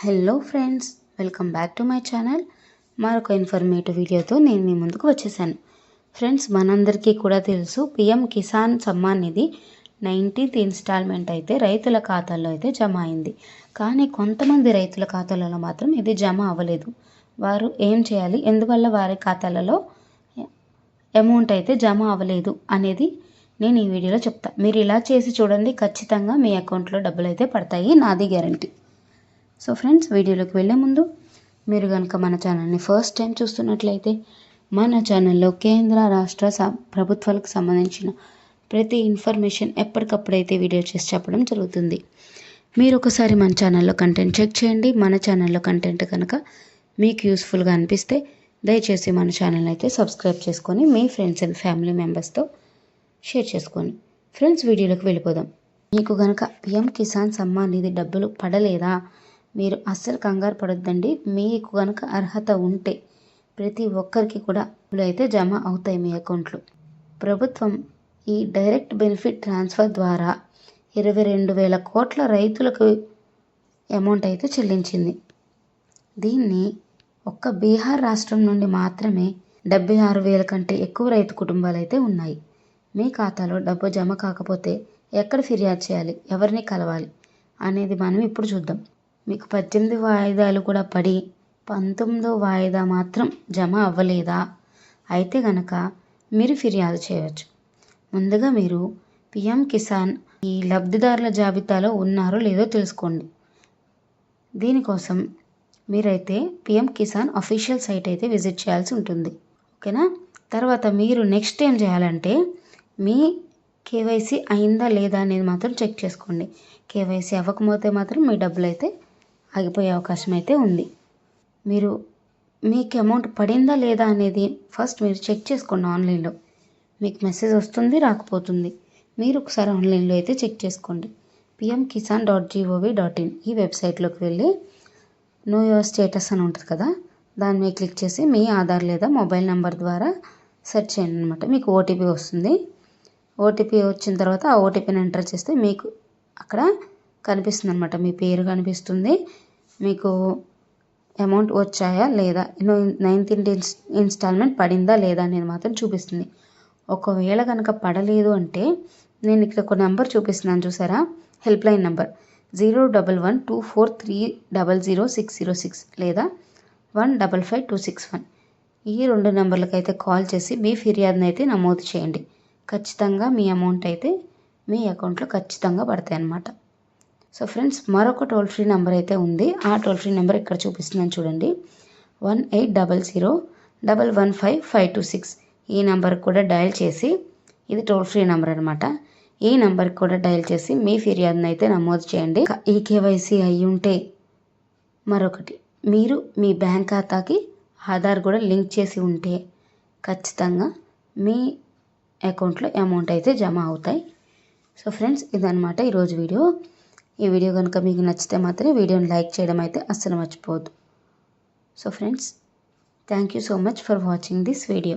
Hello friends, welcome back to my channel. మరొక informative వీడియోతో నేను మీ ముందుకు వచ్చేసాను. ఫ్రెండ్స్, మనందరికీ కూడా తెలుసు, PM Kisan Samman Nidhi 19th instalment అయితే రైతుల ఖాతాల్లో అయితే జమ అయింది. కానీ కొంతమంది రైతుల ఖాతాలలో మాత్రం ఇది జమ అవ్వలేదు. వారు ఏం చేయాలి, ఎందువల్ల వారి ఖాతాలలో అమౌంట్ అయితే జమ అవ్వలేదు అనేది నేను ఈ వీడియోలో చెప్తాను. మీరు ఇలా చేసి చూడండి, ఖచ్చితంగా మీ అకౌంట్లో డబ్బులు అయితే పడతాయి, నాది గ్యారంటీ. సో ఫ్రెండ్స్, వీడియోలోకి వెళ్ళే ముందు మీరు కనుక మన ఛానల్ని ఫస్ట్ టైం చూస్తున్నట్లయితే మన ఛానల్లో కేంద్ర రాష్ట్ర ప్రభుత్వాలకు సంబంధించిన ప్రతి ఇన్ఫర్మేషన్ ఎప్పటికప్పుడైతే వీడియో చేసి చెప్పడం జరుగుతుంది. మీరు ఒకసారి మన ఛానల్లో కంటెంట్ చెక్ చేయండి. మన ఛానల్లో కంటెంట్ కనుక మీకు యూస్ఫుల్గా అనిపిస్తే దయచేసి మన ఛానల్ అయితే సబ్స్క్రైబ్ చేసుకొని మీ ఫ్రెండ్స్ అండ్ ఫ్యామిలీ మెంబర్స్తో షేర్ చేసుకోండి. ఫ్రెండ్స్, వీడియోలోకి వెళ్ళిపోదాం. మీకు కనుక పిఎం కిసాన్ సమ్మాన్ నిధి డబ్బులు పడలేదా, మీరు అస్సలు కంగారు పడొద్దండి. మీకు కనుక అర్హత ఉంటే ప్రతి ఒక్కరికి కూడా అయితే జమ అవుతాయి మీ అకౌంట్లో. ప్రభుత్వం ఈ డైరెక్ట్ బెనిఫిట్ ట్రాన్స్ఫర్ ద్వారా 22,000 కోట్ల రైతులకు అమౌంట్ అయితే చెల్లించింది. దీన్ని ఒక్క బీహార్ రాష్ట్రం నుండి మాత్రమే 76,000 కంటే ఎక్కువ రైతు కుటుంబాలు అయితే ఉన్నాయి. మీ ఖాతాలో డబ్బు జమ కాకపోతే ఎక్కడ ఫిర్యాదు చేయాలి, ఎవరిని కలవాలి అనేది మనం ఇప్పుడు చూద్దాం. మీకు 18 వాయిదాలు కూడా పడి 19వ వాయిదా మాత్రం జమ అవ్వలేదా అయితే కనుక మీరు ఫిర్యాదు చేయవచ్చు. ముందుగా మీరు పిఎం కిసాన్ ఈ లబ్ధిదారుల జాబితాలో ఉన్నారో లేదో తెలుసుకోండి. దీనికోసం మీరైతే పిఎం కిసాన్ అఫీషియల్ సైట్ అయితే విజిట్ చేయాల్సి ఉంటుంది. ఓకేనా? తర్వాత మీరు నెక్స్ట్ ఏం చేయాలంటే, మీ కేవైసీ అయిందా లేదా అనేది మాత్రం చెక్ చేసుకోండి. కేవైసీ అవ్వకపోతే మాత్రం మీ డబ్బులు అయితే ఆగిపోయే అవకాశం అయితే ఉంది. మీకు అమౌంట్ పడిందా లేదా అనేది ఫస్ట్ మీరు చెక్ చేసుకోండి. ఆన్లైన్లో మీకు మెసేజ్ వస్తుంది, రాకపోతుంది. మీరు ఒకసారి ఆన్లైన్లో అయితే చెక్ చేసుకోండి. pmkisan.gov.in ఈ వెబ్సైట్లోకి వెళ్ళి నో యువర్ స్టేటస్ అని ఉంటుంది కదా, దాని మీద క్లిక్ చేసి మీ ఆధార్ లేదా మొబైల్ నెంబర్ ద్వారా సెర్చ్ చేయండి అనమాట. మీకు ఓటీపీ వస్తుంది. ఓటీపీ వచ్చిన తర్వాత ఆ ఓటీపీని ఎంటర్ చేస్తే మీకు అక్కడ కనిపిస్తుంది అనమాట. మీ పేరు కనిపిస్తుంది, మీకు అమౌంట్ వచ్చాయా లేదా, 19th ఇన్స్టాల్మెంట్ పడిందా లేదా అనేది మాత్రం చూపిస్తుంది. ఒకవేళ కనుక పడలేదు అంటే నేను ఇక్కడ ఒక నెంబర్ చూపిస్తున్నాను చూసారా, హెల్ప్ లైన్ నెంబర్ 01124300606 లేదా 155261. ఈ 2 నెంబర్లకు అయితే కాల్ చేసి మీ ఫిర్యాదును అయితే నమోదు చేయండి. ఖచ్చితంగా మీ అమౌంట్ అయితే మీ అకౌంట్లో ఖచ్చితంగా పడతాయి అన్నమాట. సో ఫ్రెండ్స్, మరొక టోల్ ఫ్రీ నెంబర్ అయితే ఉంది. ఆ టోల్ ఫ్రీ నెంబర్ ఇక్కడ చూపిస్తున్నాను చూడండి, 1800115526. ఈ నెంబర్ కూడా డయల్ చేసి, ఇది టోల్ ఫ్రీ నెంబర్ అనమాట, ఈ నెంబర్కి కూడా డయల్ చేసి మీ ఫిర్యాదును అయితే నమోదు చేయండి. ఈ కేవైసీ అయి ఉంటే, మరొకటి మీరు మీ బ్యాంక్ ఖాతాకి ఆధార్ కూడా లింక్ చేసి ఉంటే ఖచ్చితంగా మీ అకౌంట్లో అమౌంట్ అయితే జమ అవుతాయి. సో ఫ్రెండ్స్, ఇదనమాట ఈరోజు వీడియో. ఈ వీడియో కనుక మీకు నచ్చితే మాత్రం వీడియోని లైక్ చేయడం అయితే అస్సలు మర్చిపోవద్దు. So friends, thank you so much for watching this video.